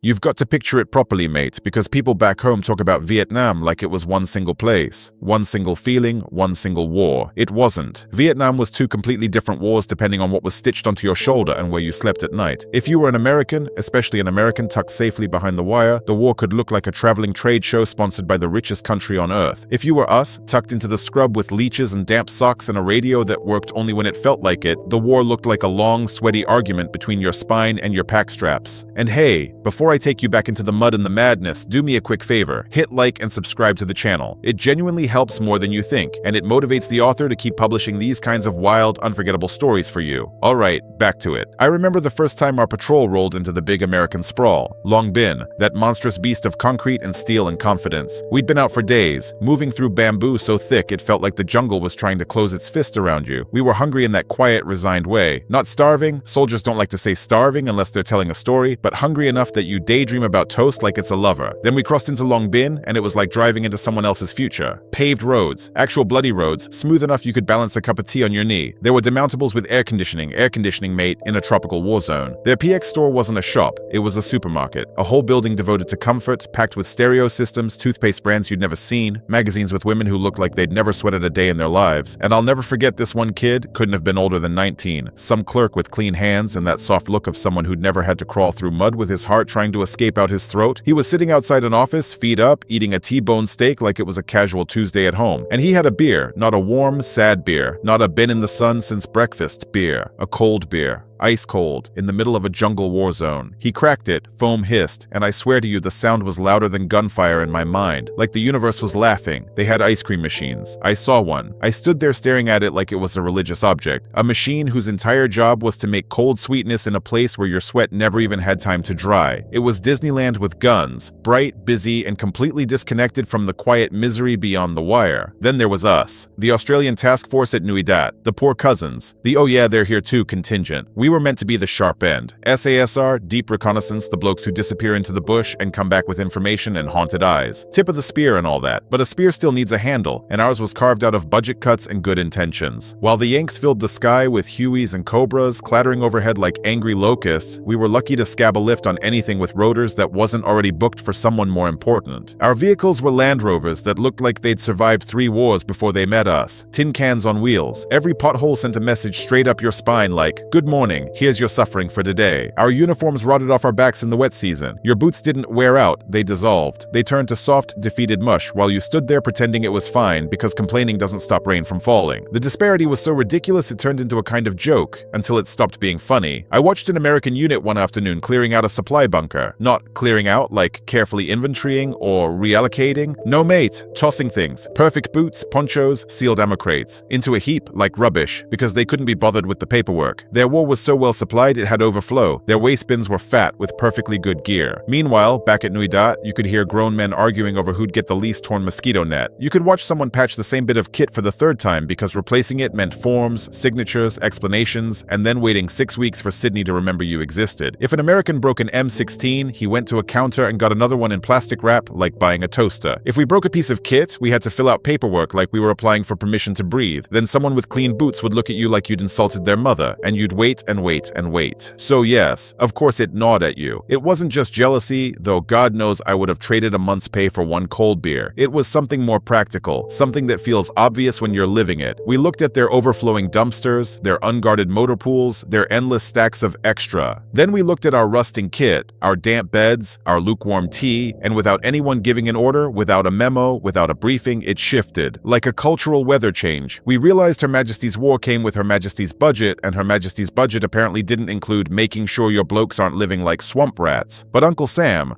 You've got to picture it properly, mate, because people back home talk about Vietnam like it was one single place, one single feeling, one single war. It wasn't. Vietnam was two completely different wars depending on what was stitched onto your shoulder and where you slept at night. If you were an American, especially an American tucked safely behind the wire, the war could look like a traveling trade show sponsored by the richest country on earth. If you were us, tucked into the scrub with leeches and damp socks and a radio that worked only when it felt like it, the war looked like a long, sweaty argument between your spine and your pack straps. And hey, before I take you back into the mud and the madness, do me a quick favor. Hit like and subscribe to the channel. It genuinely helps more than you think, and it motivates the author to keep publishing these kinds of wild, unforgettable stories for you. Alright, back to it. I remember the first time our patrol rolled into the big American sprawl, Long Bin, that monstrous beast of concrete and steel and confidence. We'd been out for days, moving through bamboo so thick it felt like the jungle was trying to close its fist around you. We were hungry in that quiet, resigned way. Not starving, soldiers don't like to say starving unless they're telling a story, but hungry enough that you daydream about toast like it's a lover. Then we crossed into Long Bin, and it was like driving into someone else's future. Paved roads, actual bloody roads, smooth enough you could balance a cup of tea on your knee. There were demountables with air conditioning mate, in a tropical war zone. Their PX store wasn't a shop, it was a supermarket. A whole building devoted to comfort, packed with stereo systems, toothpaste brands you'd never seen, magazines with women who looked like they'd never sweated a day in their lives. And I'll never forget this one kid, couldn't have been older than 19, some clerk with clean hands and that soft look of someone who'd never had to crawl through mud with his heart trying to escape out his throat. He was sitting outside an office, feet up, eating a T-bone steak like it was a casual Tuesday at home. And he had a beer, not a warm, sad beer, not a been in the sun since breakfast beer, a cold beer. Ice cold, in the middle of a jungle war zone. He cracked it, foam hissed, and I swear to you the sound was louder than gunfire in my mind, like the universe was laughing. They had ice cream machines. I saw one. I stood there staring at it like it was a religious object, a machine whose entire job was to make cold sweetness in a place where your sweat never even had time to dry. It was Disneyland with guns, bright, busy, and completely disconnected from the quiet misery beyond the wire. Then there was us, the Australian task force at Nui Dat, the poor cousins, the oh yeah they're here too contingent. We were meant to be the sharp end. SASR, deep reconnaissance, the blokes who disappear into the bush and come back with information and haunted eyes. Tip of the spear and all that. But a spear still needs a handle, and ours was carved out of budget cuts and good intentions. While the Yanks filled the sky with Hueys and Cobras, clattering overhead like angry locusts, we were lucky to scab a lift on anything with rotors that wasn't already booked for someone more important. Our vehicles were Land Rovers that looked like they'd survived 3 wars before they met us. Tin cans on wheels. Every pothole sent a message straight up your spine like, "Good morning. Here's your suffering for today." Our uniforms rotted off our backs in the wet season. Your boots didn't wear out, they dissolved. They turned to soft, defeated mush while you stood there pretending it was fine because complaining doesn't stop rain from falling. The disparity was so ridiculous it turned into a kind of joke until it stopped being funny. I watched an American unit one afternoon clearing out a supply bunker. Not clearing out like carefully inventorying or reallocating. No mate, tossing things. Perfect boots, ponchos, sealed ammo crates. Into a heap like rubbish because they couldn't be bothered with the paperwork. Their war was so well supplied it had overflow. Their waste bins were fat with perfectly good gear. Meanwhile, back at Nui Dat, you could hear grown men arguing over who'd get the least torn mosquito net. You could watch someone patch the same bit of kit for the 3rd time because replacing it meant forms, signatures, explanations, and then waiting 6 weeks for Sydney to remember you existed. If an American broke an M16, he went to a counter and got another one in plastic wrap like buying a toaster. If we broke a piece of kit, we had to fill out paperwork like we were applying for permission to breathe. Then someone with clean boots would look at you like you'd insulted their mother, and you'd wait and wait and wait. So yes, of course it gnawed at you. It wasn't just jealousy, though God knows I would have traded a month's pay for one cold beer. It was something more practical, something that feels obvious when you're living it. We looked at their overflowing dumpsters, their unguarded motor pools, their endless stacks of extra. Then we looked at our rusting kit, our damp beds, our lukewarm tea, and without anyone giving an order, without a memo, without a briefing, it shifted. Like a cultural weather change. We realized Her Majesty's war came with Her Majesty's budget, and Her Majesty's budget apparently didn't include making sure your blokes aren't living like swamp rats. But Uncle Sam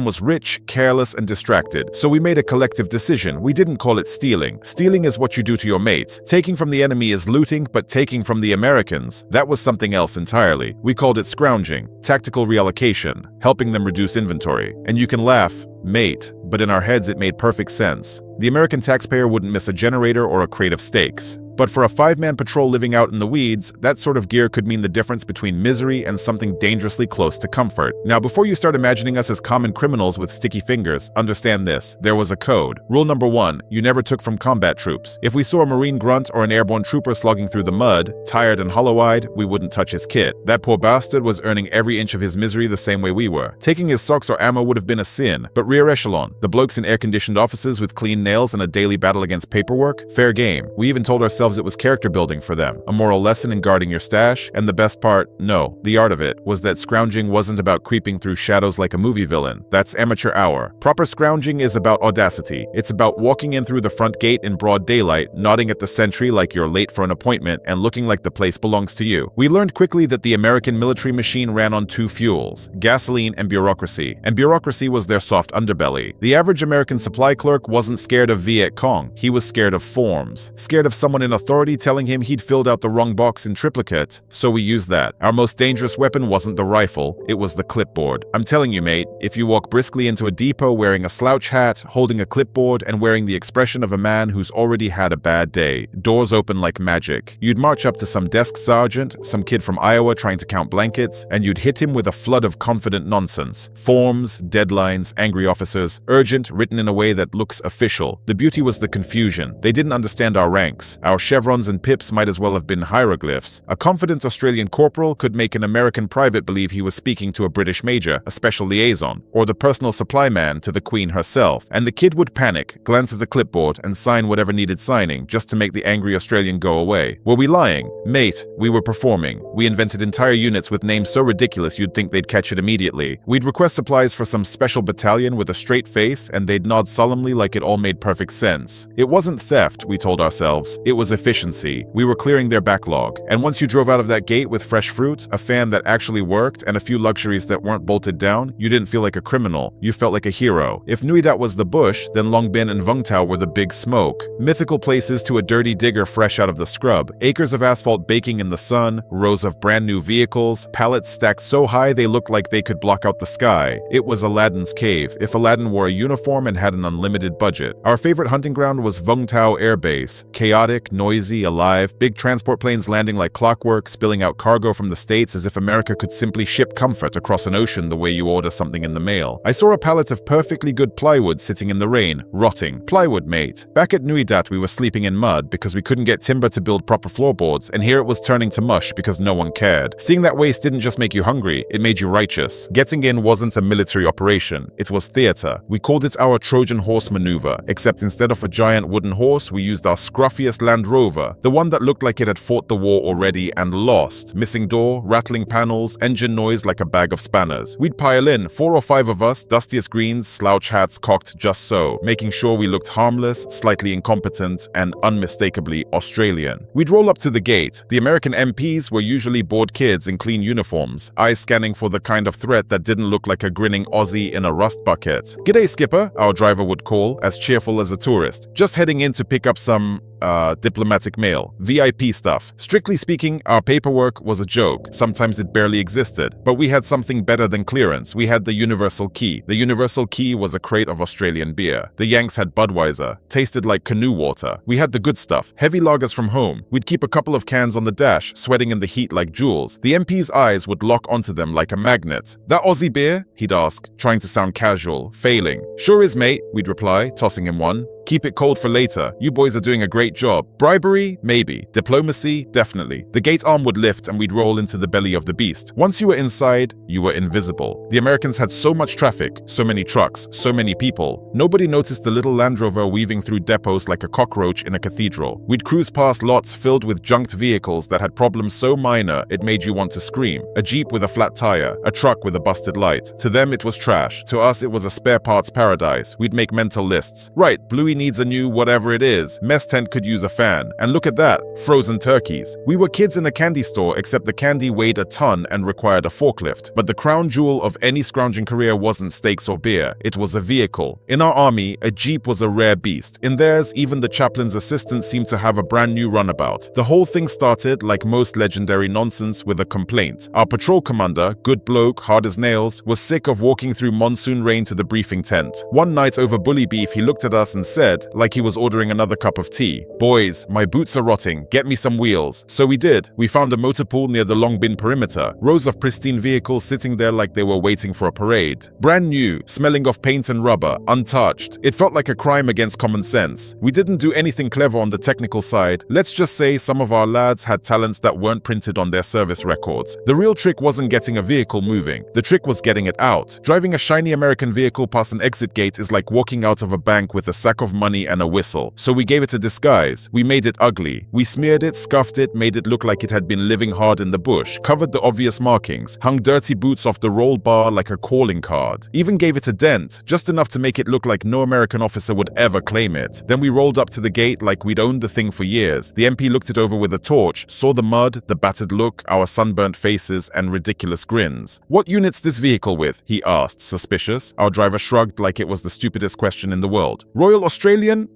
was rich, careless, and distracted. So we made a collective decision. We didn't call it stealing. Stealing is what you do to your mates. Taking from the enemy is looting, but taking from the Americans, that was something else entirely. We called it scrounging, tactical reallocation, helping them reduce inventory. And you can laugh, mate, but in our heads it made perfect sense. The American taxpayer wouldn't miss a generator or a crate of steaks. But for a 5-man patrol living out in the weeds, that sort of gear could mean the difference between misery and something dangerously close to comfort. Now, before you start imagining us as common criminals with sticky fingers, understand this. There was a code. Rule number 1, you never took from combat troops. If we saw a Marine grunt or an airborne trooper slogging through the mud, tired and hollow-eyed, we wouldn't touch his kit. That poor bastard was earning every inch of his misery the same way we were. Taking his socks or ammo would have been a sin, but rear echelon, the blokes in air-conditioned offices with clean nails and a daily battle against paperwork, fair game. We even told ourselves it was character building for them, a moral lesson in guarding your stash, and the best part, no, the art of it, was that scrounging wasn't about creeping through shadows like a movie villain. That's amateur hour. Proper scrounging is about audacity. It's about walking in through the front gate in broad daylight, nodding at the sentry like you're late for an appointment, and looking like the place belongs to you. We learned quickly that the American military machine ran on 2 fuels, gasoline and bureaucracy was their soft underbelly. The average American supply clerk wasn't scared of Viet Cong. He was scared of forms, scared of someone in authority telling him he'd filled out the wrong box in triplicate, so we used that. Our most dangerous weapon wasn't the rifle, it was the clipboard. I'm telling you, mate, if you walk briskly into a depot wearing a slouch hat, holding a clipboard, and wearing the expression of a man who's already had a bad day, doors open like magic. You'd march up to some desk sergeant, some kid from Iowa trying to count blankets, and you'd hit him with a flood of confident nonsense. Forms, deadlines, angry officers, urgent, written in a way that looks official. The beauty was the confusion. They didn't understand our ranks. Our chevrons and pips might as well have been hieroglyphs. A confident Australian corporal could make an American private believe he was speaking to a British major, a special liaison, or the personal supply man to the Queen herself, and the kid would panic, glance at the clipboard, and sign whatever needed signing just to make the angry Australian go away. Were we lying? Mate, we were performing. We invented entire units with names so ridiculous you'd think they'd catch it immediately. We'd request supplies for some special battalion with a straight face, and they'd nod solemnly like it all made perfect sense. It wasn't theft, we told ourselves. It was efficiency. We were clearing their backlog. And once you drove out of that gate with fresh fruit, a fan that actually worked, and a few luxuries that weren't bolted down, you didn't feel like a criminal. You felt like a hero. If Nui Dat was the bush, then Long Bin and Vung Tau were the big smoke. Mythical places to a dirty digger fresh out of the scrub. Acres of asphalt baking in the sun, rows of brand new vehicles, pallets stacked so high they looked like they could block out the sky. It was Aladdin's cave, if Aladdin wore a uniform and had an unlimited budget. Our favorite hunting ground was Vung Tau Air Base. Chaotic, noisy, alive, big transport planes landing like clockwork, spilling out cargo from the States as if America could simply ship comfort across an ocean the way you order something in the mail. I saw a pallet of perfectly good plywood sitting in the rain, rotting. Plywood, mate. Back at Nui Dat, we were sleeping in mud because we couldn't get timber to build proper floorboards, and here it was turning to mush because no one cared. Seeing that waste didn't just make you hungry, it made you righteous. Getting in wasn't a military operation, it was theater. We called it our Trojan horse maneuver, except instead of a giant wooden horse, we used our scruffiest Land Rover, the one that looked like it had fought the war already and lost. Missing door, rattling panels, engine noise like a bag of spanners. We'd pile in, 4 or 5 of us, dustiest greens, slouch hats cocked just so, making sure we looked harmless, slightly incompetent, and unmistakably Australian. We'd roll up to the gate. The American MPs were usually bored kids in clean uniforms, eyes scanning for the kind of threat that didn't look like a grinning Aussie in a rust bucket. "G'day, skipper," our driver would call, as cheerful as a tourist. Just heading in to pick up some diplomatic mail, VIP stuff. Strictly speaking, our paperwork was a joke. Sometimes it barely existed. But we had something better than clearance. We had the universal key. The universal key was a crate of Australian beer. The Yanks had Budweiser. Tasted like canoe water. We had the good stuff. Heavy lagers from home. We'd keep a couple of cans on the dash, sweating in the heat like jewels. The MP's eyes would lock onto them like a magnet. "That Aussie beer?" he'd ask, trying to sound casual, failing. "Sure is, mate," we'd reply, tossing him one. "Keep it cold for later. You boys are doing a great job." Bribery? Maybe. Diplomacy? Definitely. The gate arm would lift and we'd roll into the belly of the beast. Once you were inside, you were invisible. The Americans had so much traffic, so many trucks, so many people. Nobody noticed the little Land Rover weaving through depots like a cockroach in a cathedral. We'd cruise past lots filled with junked vehicles that had problems so minor it made you want to scream. A Jeep with a flat tire, a truck with a busted light. To them it was trash. To us it was a spare parts paradise. We'd make mental lists. Right, Bluey needs a new whatever it is. Mess tent could use a fan. And look at that, frozen turkeys. We were kids in a candy store, except the candy weighed a ton and required a forklift. But the crown jewel of any scrounging career wasn't steaks or beer. It was a vehicle. In our army, a Jeep was a rare beast. In theirs, even the chaplain's assistant seemed to have a brand new runabout. The whole thing started, like most legendary nonsense, with a complaint. Our patrol commander, good bloke, hard as nails, was sick of walking through monsoon rain to the briefing tent. One night over bully beef, he looked at us and said, said, like he was ordering another cup of tea. "Boys, my boots are rotting. Get me some wheels." So we did. We found a motor pool near the long bin perimeter. Rows of pristine vehicles sitting there like they were waiting for a parade. Brand new, smelling of paint and rubber, untouched. It felt like a crime against common sense. We didn't do anything clever on the technical side. Let's just say some of our lads had talents that weren't printed on their service records. The real trick wasn't getting a vehicle moving. The trick was getting it out. Driving a shiny American vehicle past an exit gate is like walking out of a bank with a sack of money and a whistle. So we gave it a disguise. We made it ugly. We smeared it, scuffed it, made it look like it had been living hard in the bush, covered the obvious markings, hung dirty boots off the roll bar like a calling card. Even gave it a dent, just enough to make it look like no American officer would ever claim it. Then we rolled up to the gate like we'd owned the thing for years. The MP looked it over with a torch, saw the mud, the battered look, our sunburnt faces, and ridiculous grins. "What unit's this vehicle with?" he asked, suspicious. Our driver shrugged like it was the stupidest question in the world. "Royal Australian?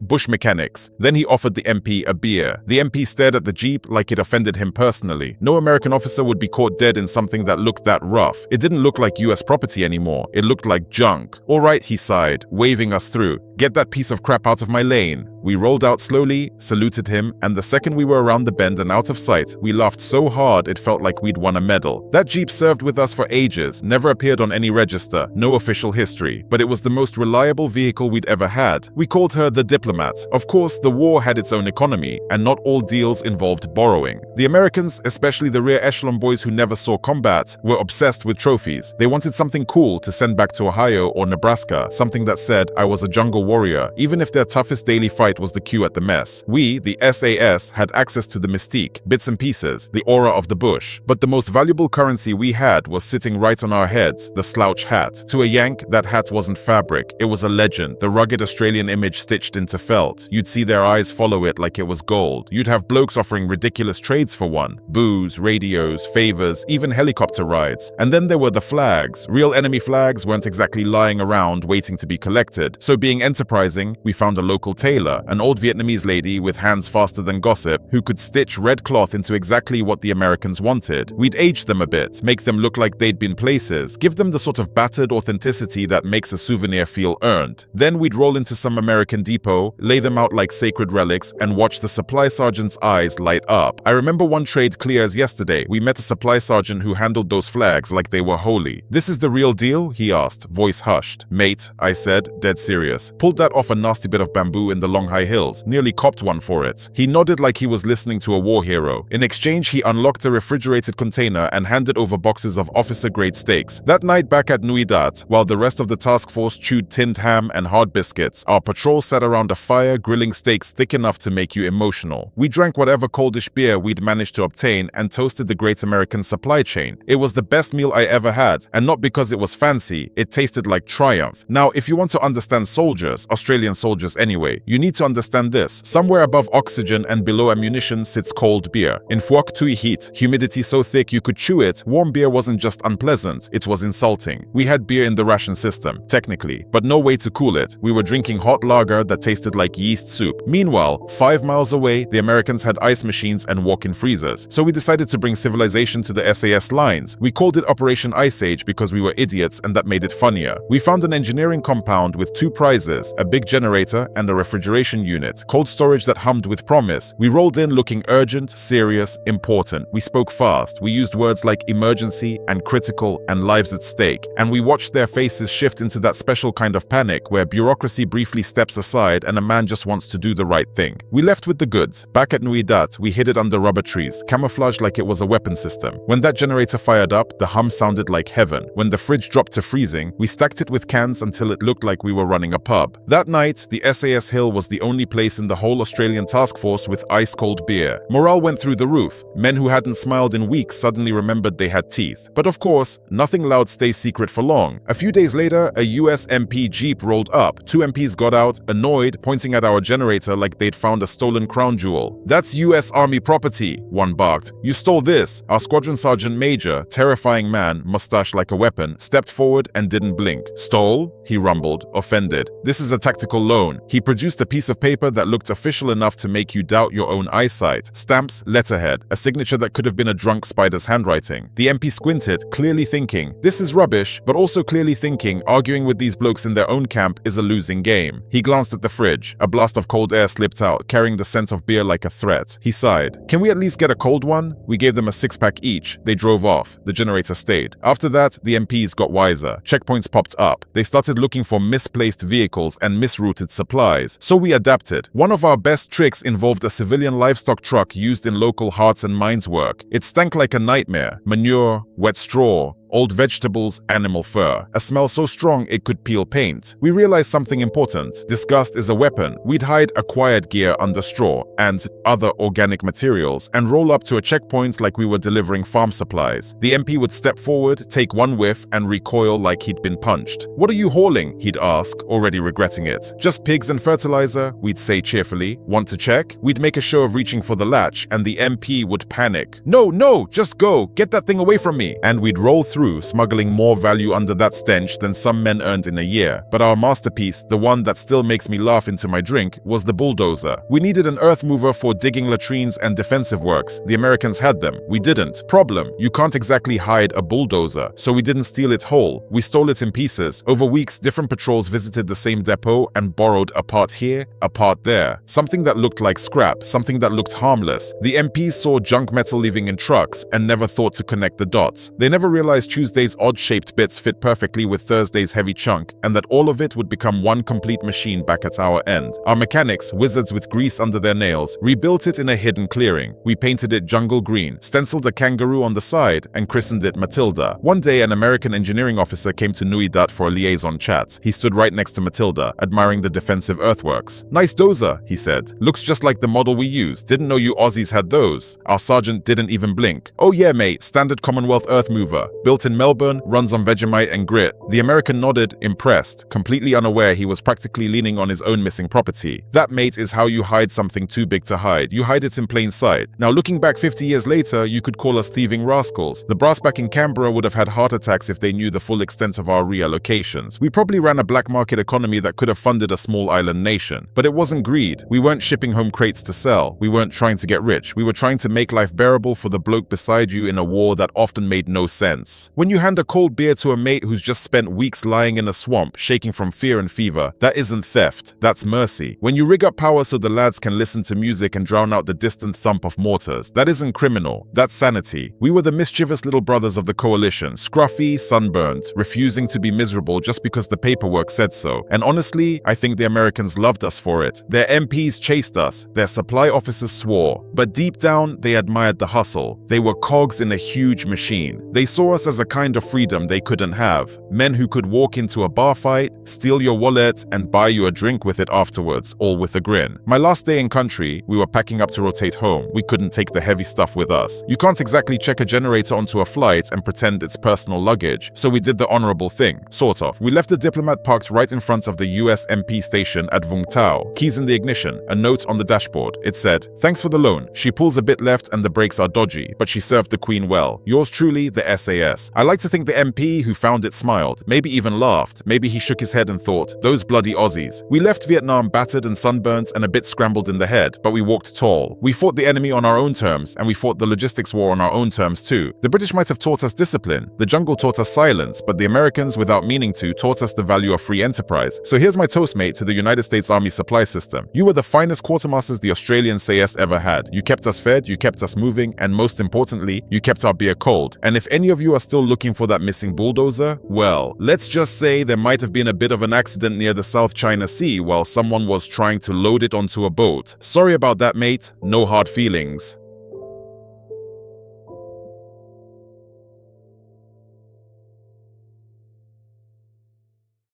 Bush Mechanics." Then he offered the MP a beer. The MP stared at the Jeep like it offended him personally. No American officer would be caught dead in something that looked that rough. It didn't look like US property anymore. It looked like junk. "All right," he sighed, waving us through. "Get that piece of crap out of my lane." We rolled out slowly, saluted him, and the second we were around the bend and out of sight, we laughed so hard it felt like we'd won a medal. That Jeep served with us for ages, never appeared on any register, no official history, but it was the most reliable vehicle we'd ever had. We called her the Diplomat. Of course, the war had its own economy, and not all deals involved borrowing. The Americans, especially the rear echelon boys who never saw combat, were obsessed with trophies. They wanted something cool to send back to Ohio or Nebraska, something that said, "I was a jungle warrior," even if their toughest daily fight was the queue at the mess. We, the SAS, had access to the mystique, bits and pieces, the aura of the bush. But the most valuable currency we had was sitting right on our heads, the slouch hat. To a Yank, that hat wasn't fabric. It was a legend, the rugged Australian image stitched into felt. You'd see their eyes follow it like it was gold. You'd have blokes offering ridiculous trades for one. Booze, radios, favors, even helicopter rides. And then there were the flags. Real enemy flags weren't exactly lying around waiting to be collected. So being enterprising, we found a local tailor, an old Vietnamese lady with hands faster than gossip, who could stitch red cloth into exactly what the Americans wanted. We'd age them a bit, make them look like they'd been places, give them the sort of battered authenticity that makes a souvenir feel earned. Then we'd roll into some American depot, lay them out like sacred relics, and watch the supply sergeant's eyes light up. I remember one trade clear as yesterday. We met a supply sergeant who handled those flags like they were holy. "This is the real deal?" he asked, voice hushed. "Mate," I said, dead serious. "Pulled that off a nasty bit of bamboo in the Long High Hills. Nearly copped one for it." He nodded like he was listening to a war hero. In exchange, he unlocked a refrigerated container and handed over boxes of officer-grade steaks. That night back at Nui Dat, while the rest of the task force chewed tinned ham and hard biscuits, our patrol sat around a fire grilling steaks thick enough to make you emotional. We drank whatever coldish beer we'd managed to obtain and toasted the great American supply chain. It was the best meal I ever had, and not because it was fancy, it tasted like triumph. Now, if you want to understand soldiers, Australian soldiers anyway, you need to understand this. Somewhere above oxygen and below ammunition sits cold beer. In Phuoc Tui heat, humidity so thick you could chew it, warm beer wasn't just unpleasant, it was insulting. We had beer in the ration system, technically, but no way to cool it. We were drinking hot lager that tasted like yeast soup. Meanwhile, 5 miles away, the Americans had ice machines and walk-in freezers. So we decided to bring civilization to the SAS lines. We called it Operation Ice Age because we were idiots and that made it funnier. We found an engineering compound with 2 prizes, a big generator and a refrigeration unit, cold storage that hummed with promise. We rolled in looking urgent, serious, important. We spoke fast. We used words like emergency and critical and lives at stake. And we watched their faces shift into that special kind of panic where bureaucracy briefly steps aside and a man just wants to do the right thing. We left with the goods. Back at Nui Dat, we hid it under rubber trees, camouflaged like it was a weapon system. When that generator fired up, the hum sounded like heaven. When the fridge dropped to freezing, we stacked it with cans until it looked like we were running a pub. That night, the SAS Hill was the only place in the whole Australian task force with ice-cold beer. Morale went through the roof. Men who hadn't smiled in weeks suddenly remembered they had teeth. But of course, nothing loud stays secret for long. A few days later, a US MP Jeep rolled up. 2 MPs got out, annoyed, pointing at our generator like they'd found a stolen crown jewel. "That's US Army property," one barked. "You stole this." Our squadron sergeant major, terrifying man, mustache like a weapon, stepped forward and didn't blink. "Stole?" he rumbled, offended. "This is a tactical loan." He produced a piece piece of paper that looked official enough to make you doubt your own eyesight. Stamps, letterhead, a signature that could have been a drunk spider's handwriting. The MP squinted, clearly thinking, this is rubbish, but also clearly thinking arguing with these blokes in their own camp is a losing game. He glanced at the fridge. A blast of cold air slipped out, carrying the scent of beer like a threat. He sighed. Can we at least get a cold one? We gave them a six-pack each. They drove off. The generator stayed. After that, the MPs got wiser. Checkpoints popped up. They started looking for misplaced vehicles and misrouted supplies. So we adapted. One of our best tricks involved a civilian livestock truck used in local hearts and minds work. It stank like a nightmare. Manure, wet straw, old vegetables, animal fur. A smell so strong it could peel paint. We realized something important. Disgust is a weapon. We'd hide acquired gear under straw and other organic materials and roll up to a checkpoint like we were delivering farm supplies. The MP would step forward, take one whiff, and recoil like he'd been punched. What are you hauling? He'd ask, already regretting it. Just pigs and fertilizer, we'd say cheerfully. Want to check? We'd make a show of reaching for the latch, and the MP would panic. No, just go. Get that thing away from me. And we'd roll through, smuggling more value under that stench than some men earned in a year. But our masterpiece, the one that still makes me laugh into my drink, was the bulldozer. We needed an earth mover for digging latrines and defensive works. The Americans had them. We didn't. Problem: you can't exactly hide a bulldozer. So we didn't steal it whole. We stole it in pieces. Over weeks, different patrols visited the same depot and borrowed a part here, a part there. Something that looked like scrap, something that looked harmless. The MPs saw junk metal leaving in trucks and never thought to connect the dots. They never realized Tuesday's odd-shaped bits fit perfectly with Thursday's heavy chunk, and that all of it would become one complete machine back at our end. Our mechanics, wizards with grease under their nails, rebuilt it in a hidden clearing. We painted it jungle green, stenciled a kangaroo on the side, and christened it Matilda. One day, an American engineering officer came to Nui Dat for a liaison chat. He stood right next to Matilda, admiring the defensive earthworks. Nice dozer, he said. Looks just like the model we use. Didn't know you Aussies had those. Our sergeant didn't even blink. Oh yeah, mate, standard Commonwealth earth mover. Built in Melbourne, runs on Vegemite and grit. The American nodded, impressed, completely unaware he was practically leaning on his own missing property. That, mate, is how you hide something too big to hide. You hide it in plain sight. Now, looking back 50 years later, you could call us thieving rascals. The brass back in Canberra would have had heart attacks if they knew the full extent of our reallocations. We probably ran a black market economy that could have funded a small island nation. But it wasn't greed. We weren't shipping home crates to sell. We weren't trying to get rich. We were trying to make life bearable for the bloke beside you in a war that often made no sense. When you hand a cold beer to a mate who's just spent weeks lying in a swamp, shaking from fear and fever, that isn't theft, that's mercy. When you rig up power so the lads can listen to music and drown out the distant thump of mortars, that isn't criminal, that's sanity. We were the mischievous little brothers of the coalition, scruffy, sunburned, refusing to be miserable just because the paperwork said so. And honestly, I think the Americans loved us for it. Their MPs chased us, their supply officers swore, but deep down, they admired the hustle. They were cogs in a huge machine. They saw us as a kind of freedom they couldn't have. Men who could walk into a bar fight, steal your wallet, and buy you a drink with it afterwards, all with a grin. My last day in country, we were packing up to rotate home. We couldn't take the heavy stuff with us. You can't exactly check a generator onto a flight and pretend it's personal luggage, so we did the honorable thing, sort of. We left the diplomat parked right in front of the US MP station at Vung Tau. Keys in the ignition, a note on the dashboard. It said, "Thanks for the loan. She pulls a bit left and the brakes are dodgy, but she served the Queen well. Yours truly, the SAS." I like to think the MP who found it smiled, maybe even laughed. Maybe he shook his head and thought, those bloody Aussies. We left Vietnam battered and sunburnt and a bit scrambled in the head, but we walked tall. We fought the enemy on our own terms, and we fought the logistics war on our own terms too. The British might have taught us discipline. The jungle taught us silence, but the Americans, without meaning to, taught us the value of free enterprise. So here's my toast, mate, to the United States Army supply system. You were the finest quartermasters the Australian SAS ever had. You kept us fed, you kept us moving, and most importantly, you kept our beer cold. And if any of you are still looking for that missing bulldozer, well, let's just say there might have been a bit of an accident near the South China Sea while someone was trying to load it onto a boat. Sorry about that, mate. No hard feelings.